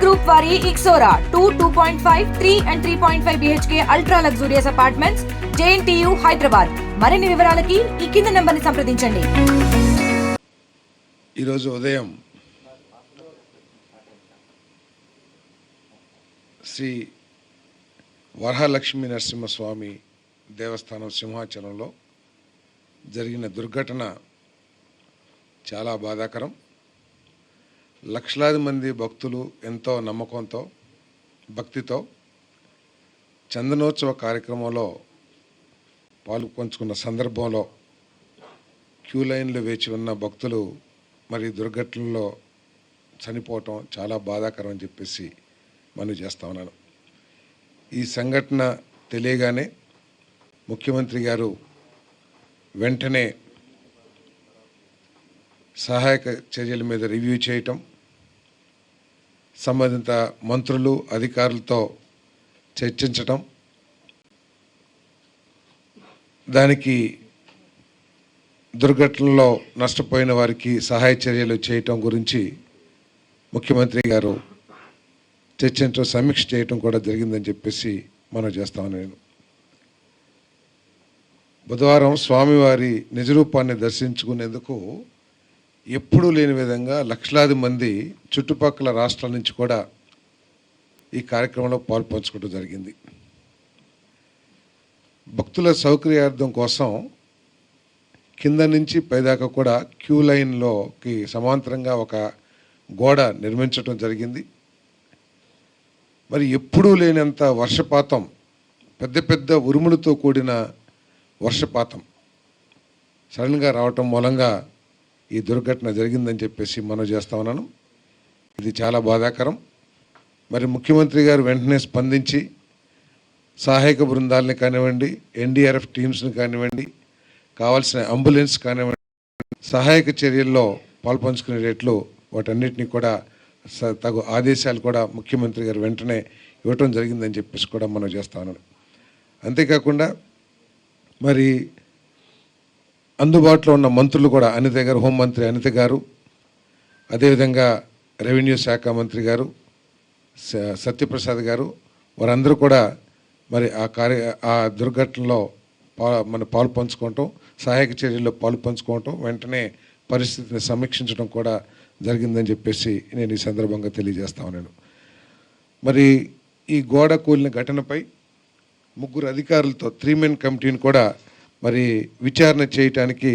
Group వారి ixora 2.5, 3 and 3.5 BHK ultra luxurious apartments JNTU Hyderabad. మరిన్ని వివరాలకి ఈ కింద నంబర్ని సంప్రదించండి. ఈరోజు ఉదయం శ్రీ వరహాలక్ష్మీ నరసింహస్వామి దేవస్థానం సింహాచలంలో జరిగిన దుర్ఘటన చాలా బాధాకరం. లక్షలాది మంది భక్తులు ఎంతో నమ్మకంతో భక్తితో చందనోత్సవ కార్యక్రమంలో పాల్పంచుకున్న సందర్భంలో క్యూ లైన్లో వేచి ఉన్న భక్తులు మరి దుర్ఘటనలో చనిపోవటం చాలా బాధాకరం అని చెప్పేసి మనం చేస్తా ఉన్నాను. ఈ సంఘటన తెలియగానే ముఖ్యమంత్రి గారు వెంటనే సహాయక చర్యల మీద రివ్యూ చేయటం, సంబంధిత మంత్రులు అధికారులతో చర్చించటం, దానికి దుర్ఘటనలో నష్టపోయిన వారికి సహాయ చర్యలు చేయటం గురించి ముఖ్యమంత్రి గారు చర్చించడం, సమీక్ష చేయటం కూడా జరిగిందని చెప్పేసి మనం చేస్తాను. నేను బుధవారం స్వామివారి నిజరూపాన్ని దర్శించుకునేందుకు ఎప్పుడూ లేని విధంగా లక్షలాది మంది చుట్టుపక్కల రాష్ట్రాల నుంచి కూడా ఈ కార్యక్రమంలో పాల్పంచుకోవడం జరిగింది. భక్తుల సౌకర్యార్థం కోసం కింద నుంచి పైదాకా కూడా క్యూ లైన్లోకి సమాంతరంగా ఒక గోడ నిర్మించడం జరిగింది. మరి ఎప్పుడూ లేనంత వర్షపాతం, పెద్ద పెద్ద ఉరుములతో కూడిన వర్షపాతం సడన్గా రావటం మూలంగా ఈ దుర్ఘటన జరిగిందని చెప్పేసి మనం చేస్తా ఉన్నాను. ఇది చాలా బాధాకరం. మరి ముఖ్యమంత్రి గారు వెంటనే స్పందించి సహాయక బృందాలని కానివ్వండి, NDRF టీమ్స్ని కానివ్వండి, కావాల్సిన అంబులెన్స్ కానివ్వండి, సహాయక చర్యల్లో పాల్పంచుకునే రేట్లు వాటన్నిటిని కూడా తగు ఆదేశాలు కూడా ముఖ్యమంత్రి గారు వెంటనే ఇవ్వటం జరిగిందని చెప్పేసి కూడా మనం చేస్తా ఉన్నాం. అంతేకాకుండా మరి అందుబాటులో ఉన్న మంత్రులు కూడా అనిత గారు, హోంమంత్రి అనిత గారు, అదేవిధంగా రెవెన్యూ శాఖ మంత్రి గారు సత్యప్రసాద్ గారు, వారందరూ కూడా మరి ఆ దుర్ఘటనలో పాలు పంచుకోవటం, సహాయక చర్యల్లో పాలు పంచుకోవటం, వెంటనే పరిస్థితిని సమీక్షించడం కూడా జరిగిందని చెప్పేసి నేను ఈ సందర్భంగా తెలియజేస్తా ఉన్నాను. మరి ఈ గోడ కూలిన ఘటనపై 3 అధికారులతో 3 మెన్ కమిటీని కూడా మరి విచారణ చేయటానికి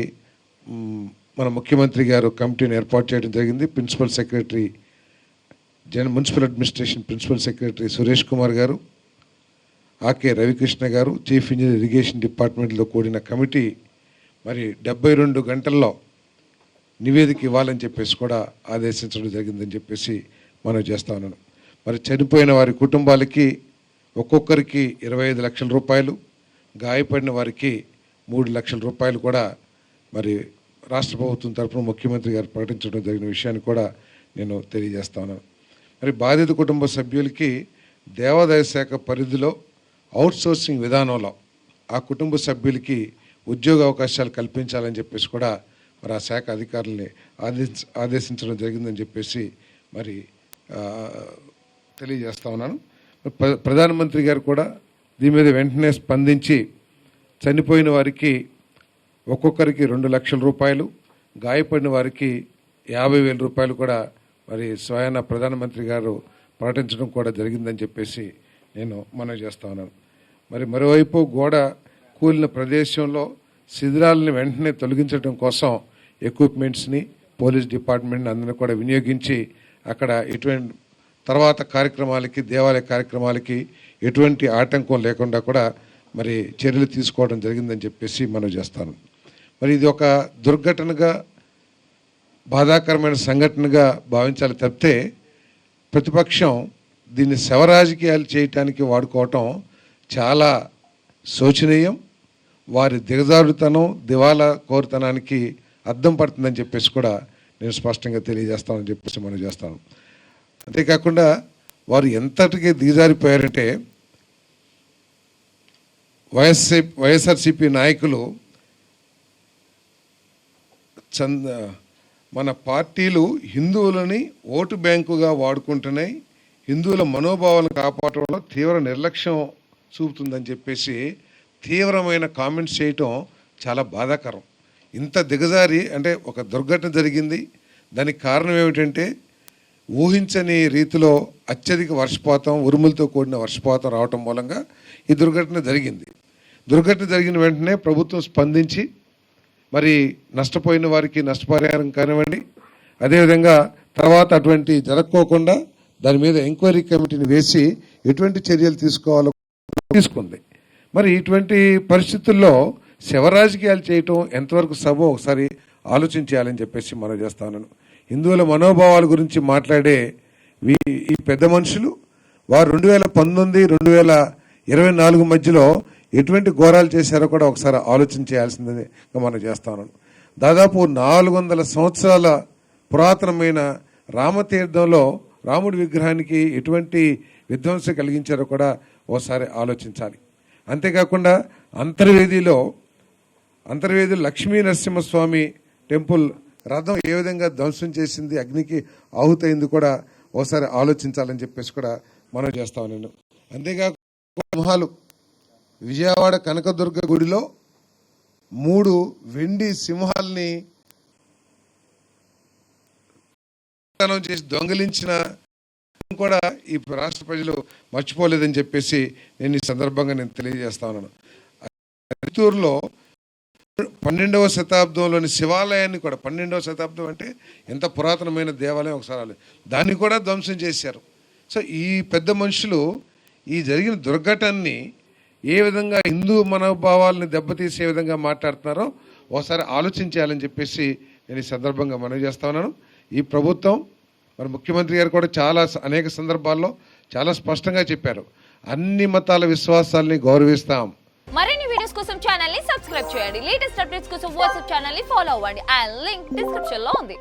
మన ముఖ్యమంత్రి గారు కమిటీని ఏర్పాటు చేయడం జరిగింది. Principal secretary municipal administration principal secretary Suresh Kumar గారు, ఆకే రవికృష్ణ గారు, చీఫ్ ఇంజనీర్ ఇరిగేషన్ డిపార్ట్మెంట్లో కూడిన కమిటీ మరి 72 గంటల్లో నివేదిక ఇవ్వాలని చెప్పేసి కూడా ఆదేశించడం జరిగిందని చెప్పేసి మనం చేస్తా ఉన్నాను. మరి చనిపోయిన వారి కుటుంబాలకి ఒక్కొక్కరికి 25 లక్షల రూపాయలు, గాయపడిన వారికి 3 లక్షల రూపాయలు కూడా మరి రాష్ట్ర ప్రభుత్వం తరఫున ముఖ్యమంత్రి గారు ప్రకటించడం జరిగిన విషయాన్ని కూడా నేను తెలియజేస్తా ఉన్నాను. మరి బాధిత కుటుంబ సభ్యులకి దేవాదాయ శాఖ పరిధిలో అవుట్సోర్సింగ్ విధానంలో ఆ కుటుంబ సభ్యులకి ఉద్యోగ అవకాశాలు కల్పించాలని చెప్పేసి కూడా మరి ఆ శాఖ అధికారులని ఆదేశించడం జరిగిందని చెప్పేసి మరి తెలియజేస్తా ఉన్నాను. ప్రధానమంత్రి గారు కూడా దీని మీద వెంటనే స్పందించి చనిపోయిన వారికి ఒక్కొక్కరికి 2 లక్షల రూపాయలు, గాయపడిన వారికి 50,000 రూపాయలు కూడా మరి స్వయాన ప్రధానమంత్రి గారు ప్రకటించడం కూడా జరిగిందని చెప్పేసి నేను మనవి చేస్తా ఉన్నాను. మరి మరోవైపు గోడ కూలిన ప్రదేశంలో శిథిరాలని వెంటనే తొలగించడం కోసం ఎక్విప్మెంట్స్ని, పోలీస్ డిపార్ట్మెంట్ని అందరినీ కూడా వినియోగించి అక్కడ ఎటువంటి తర్వాత కార్యక్రమాలకి, దేవాలయ కార్యక్రమాలకి ఎటువంటి ఆటంకం లేకుండా కూడా మరి చర్యలు తీసుకోవడం జరిగిందని చెప్పేసి మనం చేస్తాను. మరి ఇది ఒక దుర్ఘటనగా, బాధాకరమైన సంఘటనగా భావించాలి తప్పితే ప్రతిపక్షం దీన్ని శవరాజకీయాలు చేయటానికి వాడుకోవటం చాలా శోచనీయం. వారి దిగజారుతనం, దివాలా కోరుతనానికి అద్దం పడుతుందని చెప్పేసి కూడా నేను స్పష్టంగా తెలియజేస్తానని చెప్పేసి మనం చేస్తాను. అంతేకాకుండా వారు ఎంతటికి దిగజారిపోయారంటే వైఎస్ఆర్సీపీ నాయకులు మన పార్టీలు హిందువులని ఓటు బ్యాంకుగా వాడుకుంటున్నాయి, హిందువుల మనోభావాలను కాపాడటంలో తీవ్ర నిర్లక్ష్యం చూపుతుందని చెప్పేసి తీవ్రమైన కామెంట్స్ చేయటం చాలా బాధాకరం. ఇంత దిగజారి అంటే ఒక దుర్ఘటన జరిగింది. దానికి కారణం ఏమిటంటే ఊహించని రీతిలో అత్యధిక వర్షపాతం, ఉరుములతో కూడిన వర్షపాతం రావటం మూలంగా ఈ దుర్ఘటన జరిగింది. దుర్ఘటన జరిగిన వెంటనే ప్రభుత్వం స్పందించి మరి నష్టపోయిన వారికి నష్టపరిహారం కానివ్వండి, అదేవిధంగా తర్వాత అటువంటి జరగకోకుండా దాని మీద ఎంక్వైరీ కమిటీని వేసి ఎటువంటి చర్యలు తీసుకోవాలో తీసుకుంది. మరి ఇటువంటి పరిస్థితుల్లో శివరాజకీయాలు చేయటం ఎంతవరకు సబో ఒకసారి ఆలోచించాలని చెప్పేసి మనం చేస్తా ఉన్నాను. హిందువుల మనోభావాల గురించి మాట్లాడే ఈ పెద్ద మనుషులు వారు 2019-2024 మధ్యలో ఎటువంటి ఘోరాలు చేశారో కూడా ఒకసారి ఆలోచన చేయాల్సిందని మనం చేస్తా ఉన్నాను. దాదాపు 400 సంవత్సరాల పురాతనమైన రామతీర్థంలో రాముడి విగ్రహానికి ఎటువంటి విధ్వంసం కలిగించారో కూడా ఒకసారి ఆలోచించాలి. అంతేకాకుండా అంతర్వేదిలో లక్ష్మీ నరసింహస్వామి టెంపుల్ రథం ఏ విధంగా ధ్వంసం చేసింది, అగ్నికి ఆహుతైంది కూడా ఒకసారి ఆలోచించాలని చెప్పేసి కూడా మనం చేస్తాం నేను. అంతేకాకుండా సింహాలు విజయవాడ కనకదుర్గ గుడిలో 3 వెండి సింహాల్ని చేసి దొంగిలించిన కూడా ఈ రాష్ట్ర ప్రజలు మర్చిపోలేదని చెప్పేసి నేను ఈ సందర్భంగా తెలియజేస్తా ఉన్నాను. చిత్తూరులో 12వ శతాబ్దంలోని శివాలయాన్ని కూడా, 12వ శతాబ్దం అంటే ఎంత పురాతనమైన దేవాలయం ఒకసారి, దాన్ని కూడా ధ్వంసం చేశారు. సో ఈ పెద్ద మనుషులు ఈ జరిగిన దుర్ఘటనని ఏ విధంగా హిందూ మనోభావాలని దెబ్బతీసే విధంగా మాట్లాడుతున్నారో ఒకసారి ఆలోచించాలని చెప్పేసి నేను ఈ సందర్భంగా మనవి చేస్తా ఉన్నాను. ఈ ప్రభుత్వం మరి ముఖ్యమంత్రి గారు కూడా అనేక సందర్భాల్లో చాలా స్పష్టంగా చెప్పారు, అన్ని మతాల విశ్వాసాలని గౌరవిస్తాం. మరిన్ని వీడియోస్ కోసం ఛానల్ ని సబ్స్క్రైబ్ చేయండి. లేటెస్ట్ అప్డేట్స్ కోసం వాట్సాప్ ఛానల్ ని ఫాలో అవ్వండి. ఆ లింక్ డిస్క్రిప్షన్ లో ఉంది.